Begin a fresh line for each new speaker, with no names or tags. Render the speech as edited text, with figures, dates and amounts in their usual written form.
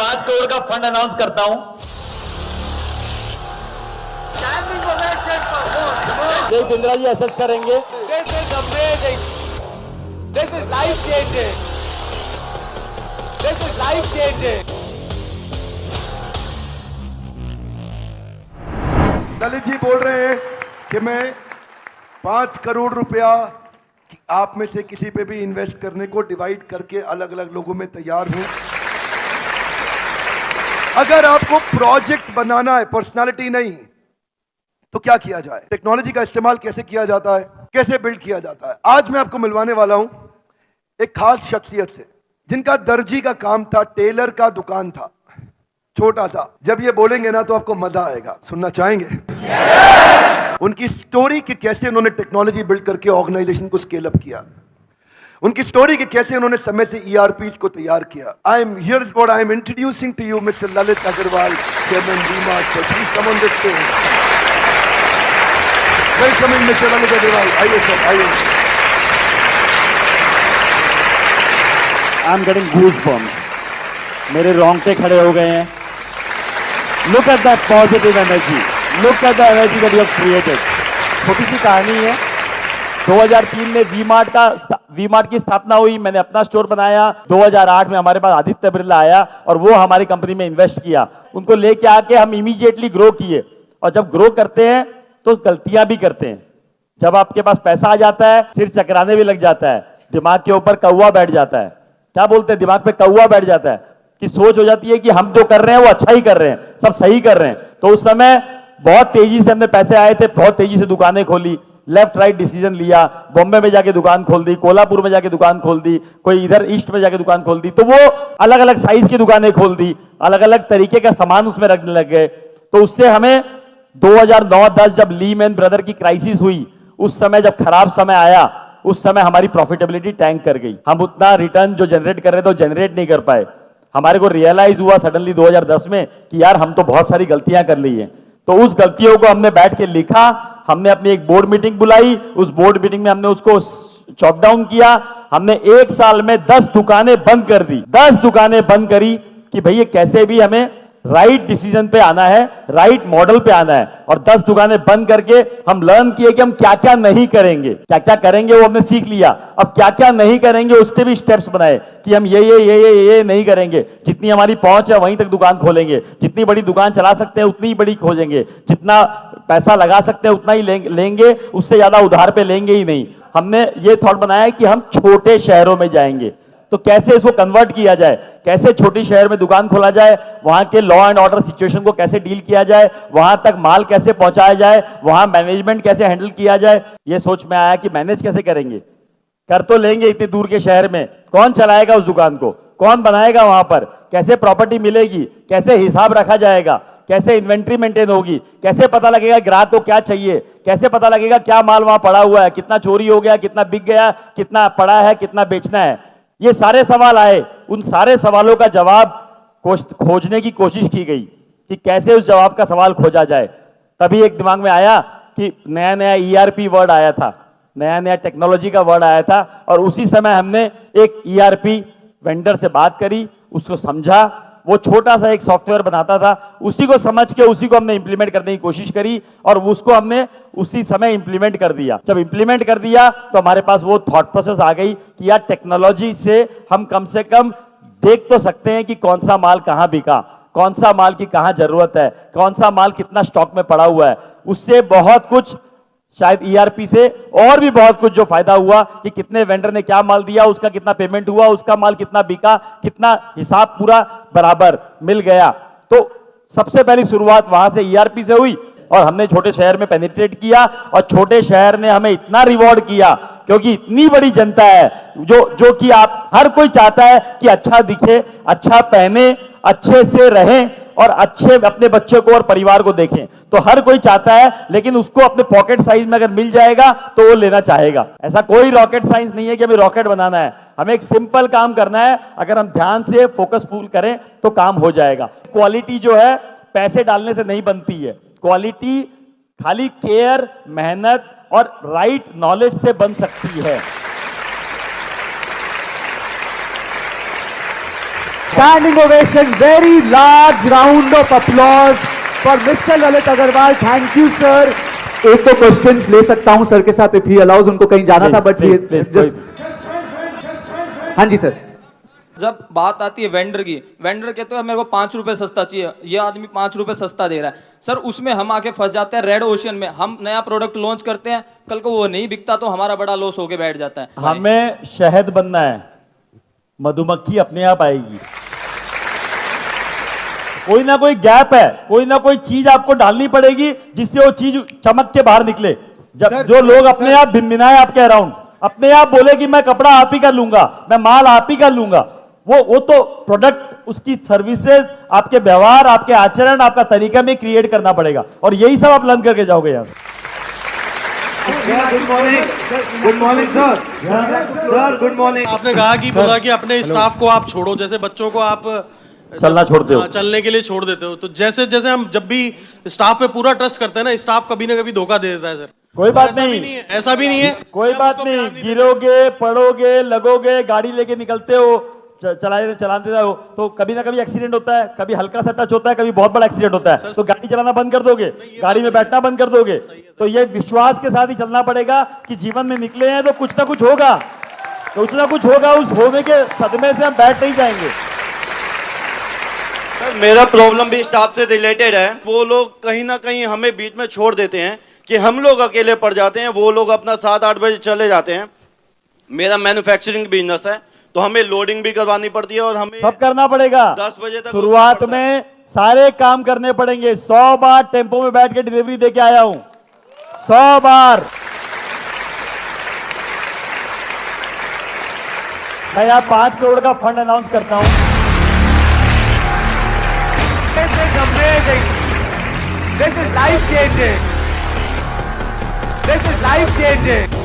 5 करोड़ का fund announce करता हूं। देख इंदिरा जी असेस करेंगे।
This is amazing. This is life changing. This is life changing.
Lalit ji बोल रहे हैं कि मैं 5 करोड़ रुपया आप में से किसी पे भी इन्वेस्ट करने को डिवाइड करके अलग अलग लोगों में तैयार हूं। अगर आपको प्रोजेक्ट बनाना है, पर्सनालिटी नहीं, तो क्या किया जाए, टेक्नोलॉजी का इस्तेमाल कैसे किया जाता है, कैसे बिल्ड किया जाता है। आज मैं आपको मिलवाने वाला हूं एक खास शख्सियत से जिनका दर्जी का काम था, टेलर का दुकान था, छोटा सा। जब ये बोलेंगे ना तो आपको मजा आएगा। सुनना चाहेंगे? उनकी स्टोरी कि कैसे उन्होंने टेक्नोलॉजी बिल्ड करके ऑर्गेनाइजेशन को स्केल अप किया, उनकी स्टोरी कि कैसे उन्होंने समय से ERPs को तैयार किया। I am here is what I am introducing to you mister Lalit Agarwal, chairman V Mart. So please come on the stage. Welcome in mister Lalit Agarwal. आइए सर, आइए।
आई एम गेटिंग गूज़बम्प्स, मेरे रोंगटे खड़े हो गए हैं। Look at that positive energy, look at the energy that you have created. छोटी सी कहानी है। 2003 में वी-मार्ट की स्थापना हुई, मैंने अपना स्टोर बनाया। 2008 में हमारे पास आदित्य बिरला आया और वो हमारी कंपनी में इन्वेस्ट किया। उनको लेके आके हम इमीडिएटली ग्रो किए। और जब ग्रो करते हैं तो गलतियां भी करते हैं। जब आपके पास पैसा आ जाता है, सिर चकराने भी लग जाता है, दिमाग के ऊपर कौवा बैठ जाता है। क्या बोलते हैं, दिमाग पे कौवा बैठ जाता है कि सोच हो जाती है कि हम जो कर रहे हैं वो अच्छा ही कर रहे हैं, सब सही कर रहे हैं। तो उस समय बहुत तेजी से हमने पैसे आए थे, बहुत तेजी से दुकानें खोली, लेफ्ट राइट डिसीजन लिया। बॉम्बे में जाके दुकान खोल दी, कोल्हापुर में जाके दुकान खोल दी, कोई इधर ईस्ट में जाके दुकान खोल दी। तो वो अलग अलग साइज की दुकानें खोल दी, अलग अलग तरीके का सामान उसमें रखने लग गए। तो उससे हमें 2009-10 जब लीमैन ब्रदर की क्राइसिस हुई, उस समय जब खराब समय आया, उस समय हमारी प्रॉफिटेबिलिटी टैंक कर गई। हम उतना रिटर्न जो जनरेट कर रहे थे वो जनरेट नहीं कर पाए। हमारे को रियलाइज हुआ सडनली 2010 में कि यार हम तो बहुत सारी गलतियां कर ली हैं। तो उस गलतियों को हमने बैठ के लिखा, हमने अपनी एक बोर्ड मीटिंग बुलाई, उस बोर्ड मीटिंग में हमने उसको चॉप डाउन किया। हमने 1 साल में 10 दुकानें बंद कर दी, 10 दुकानें बंद करी कि भैया कैसे भी हमें राइट डिसीजन पे आना है, राइट मॉडल पे आना है। और 10 दुकानें बंद करके हम लर्न किए कि हम क्या क्या नहीं करेंगे, क्या क्या करेंगे वो हमने सीख लिया। अब क्या क्या नहीं करेंगे उसके भी स्टेप्स बनाए कि हम ये नहीं करेंगे। जितनी हमारी पहुंच है वहीं तक दुकान खोलेंगे, जितनी बड़ी दुकान चला सकते हैं उतनी ही बड़ी खोजेंगे, जितना पैसा लगा सकते हैं उतना ही लेंगे, उससे ज्यादा उधार पे लेंगे ही नहीं। हमने ये थॉट बनाया कि हम छोटे शहरों में जाएंगे, तो कैसे इसको कन्वर्ट किया जाए, कैसे छोटी शहर में दुकान खोला जाए, वहां के लॉ एंड ऑर्डर सिचुएशन को कैसे डील किया जाए, वहां तक माल कैसे पहुंचाया जाए, वहां मैनेजमेंट कैसे हैंडल किया जाए। ये सोच में आया कि मैनेज कैसे करेंगे, कर तो लेंगे इतनी दूर के शहर में, कौन चलाएगा उस दुकान को, कौन बनाएगा वहां पर, कैसे प्रॉपर्टी मिलेगी, कैसे हिसाब रखा जाएगा, कैसे इन्वेंट्री मेंटेन होगी, कैसे पता लगेगा ग्राहक को क्या चाहिए, कैसे पता लगेगा क्या माल वहां पड़ा हुआ है, कितना चोरी हो गया, कितना बिक गया, कितना पड़ा है, कितना बेचना है। ये सारे सवाल आए। उन सारे सवालों का जवाब खोजने की कोशिश की गई कि कैसे उस जवाब का सवाल खोजा जाए। तभी एक दिमाग में आया कि नया नया ERP वर्ड आया था, नया नया टेक्नोलॉजी का वर्ड आया था। और उसी समय हमने एक ERP वेंडर से बात करी, उसको समझा। वो छोटा सा एक सॉफ्टवेयर बनाता था, उसी को समझ के उसी को हमने इंप्लीमेंट करने की कोशिश करी और उसको हमने उसी समय इंप्लीमेंट कर दिया। जब इंप्लीमेंट कर दिया तो हमारे पास वो थॉट प्रोसेस आ गई कि यार टेक्नोलॉजी से हम कम से कम देख तो सकते हैं कि कौन सा माल कहां बिका, कौन सा माल की कहां जरूरत है, कौन सा माल कितना स्टॉक में पड़ा हुआ है। उससे बहुत कुछ, शायद ERP से और भी बहुत कुछ जो फायदा हुआ कि कितने वेंडर ने क्या माल दिया, उसका कितना पेमेंट हुआ, उसका माल कितना बिका, कितना हिसाब पूरा बराबर मिल गया। तो सबसे पहली शुरुआत वहां से ERP से हुई और हमने छोटे शहर में पेनिट्रेट किया और छोटे शहर ने हमें इतना रिवॉर्ड किया क्योंकि इतनी बड़ी जनता है जो कि आप हर कोई चाहता है कि अच्छा दिखे, अच्छा पहने, अच्छे से रहें और अच्छे अपने बच्चे को और परिवार को देखें। तो हर कोई चाहता है, लेकिन उसको अपने पॉकेट साइज में अगर मिल जाएगा तो वो लेना चाहेगा। ऐसा कोई रॉकेट साइंस नहीं है कि हमें रॉकेट बनाना है, हमें एक सिंपल काम करना है। अगर हम ध्यान से फोकसफुल करें तो काम हो जाएगा। क्वालिटी जो है पैसे डालने से नहीं बनती है, क्वालिटी खाली केयर, मेहनत और राइट नॉलेज से बन सकती है। Standing ovation, very large round of applause for Mr. Lalit Agarwal. Thank you, sir.
एक तो क्वेश्चंस ले सकता हूं सर के साथ इफ ही अलाउज, उनको कहीं जाना था बट हाँ जी सर।
जब बात आती है वेंडर की, वेंडर कहते हैं मेरे को 5 रुपए सस्ता चाहिए, ये आदमी 5 रुपए सस्ता दे रहा है सर, उसमें हम आके फंस जाते हैं रेड ओशियन में। हम नया प्रोडक्ट लॉन्च करते हैं, कल को वो नहीं बिकता तो हमारा बड़ा लॉस होके बैठ जाता है।
हमें शहद बनना है, मधुमक्खी अपने आप आएगी। कोई ना कोई गैप है, कोई ना कोई चीज आपको डालनी पड़ेगी जिससे वो चीज चमक के बाहर निकले। जब जो लोग अपने आप भिनभिनाए आपके अराउंड, अपने आप बोले कि मैं कपड़ा आप ही का लूंगा, मैं माल आप ही का लूंगा, वो तो प्रोडक्ट, उसकी सर्विसेज, आपके व्यवहार, आपके आचरण, आपका तरीका में क्रिएट करना पड़ेगा और यही सब आप लर्न करके जाओगे यहाँ।
Good morning sir. Sir good morning. आपने कहा कि बोला कि अपने स्टाफ को आप छोड़ो, जैसे बच्चों को आप
चलना छोड़ते हो,
चलने के लिए छोड़ देते हो, तो जैसे जैसे हम जब भी स्टाफ पे पूरा ट्रस्ट करते हैं ना, स्टाफ कभी ना कभी धोखा दे देता है सर।
कोई बात
ऐसा भी
नहीं,
ऐसा भी नहीं है,
कोई बात नहीं। गिरोगे, पड़ोगे, लगोगे, गाड़ी लेके निकलते हो, चलाते हो तो कभी ना कभी एक्सीडेंट होता है, कभी हल्का सा टच होता है, कभी बहुत बड़ा एक्सीडेंट होता है, तो गाड़ी चलाना बंद कर दोगे, गाड़ी में बैठना बंद कर दोगे। तो ये विश्वास के साथ ही चलना पड़ेगा कि जीवन में निकले हैं तो कुछ ना कुछ होगा, कुछ ना कुछ होगा। उस होने के सदमे से हम बैठ नहीं जाएंगे।
सर मेरा प्रॉब्लम भी स्टाफ से रिलेटेड है। वो लोग कहीं ना कहीं हमें बीच में छोड़ देते हैं कि हम लोग अकेले पड़ जाते हैं, वो लोग अपना 7-8 बजे चले जाते हैं। मेरा मैन्युफैक्चरिंग बिजनेस है तो हमें लोडिंग भी करवानी पड़ती है और हमें
सब करना पड़ेगा।
10 बजे तक
शुरुआत में सारे काम करने पड़ेंगे। 100 बार टेम्पो में बैठ के डिलीवरी देके आया हूं, 100 बार। मैं यहाँ 5 करोड़ का फंड अनाउंस करता हूं।
This is amazing. This is life changing. This is life changing.